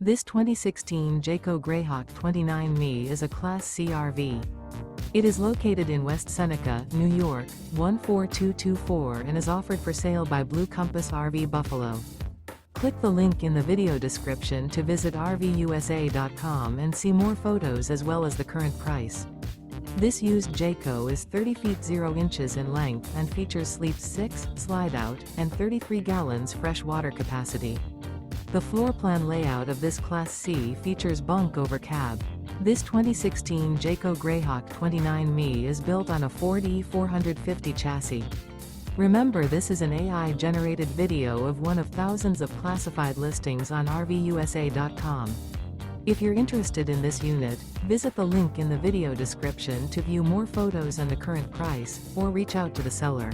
This 2016 Jayco Greyhawk 29me is a Class C RV. It is located in West Seneca, New York, 14224 and is offered for sale by Blue Compass RV Buffalo. Click the link in the video description to visit RVUSA.com and see more photos as well as the current price. This used Jayco is 30 feet 0 inches in length and features sleeps 6, Slideout, and 33 gallons fresh water capacity. The floor plan layout of this Class C features bunk over cab. This 2016 Jayco Greyhawk 29me is built on a Ford E450 chassis. Remember, this is an AI-generated video of one of thousands of classified listings on RVUSA.com. If you're interested in this unit, visit the link in the video description to view more photos and the current price, or reach out to the seller.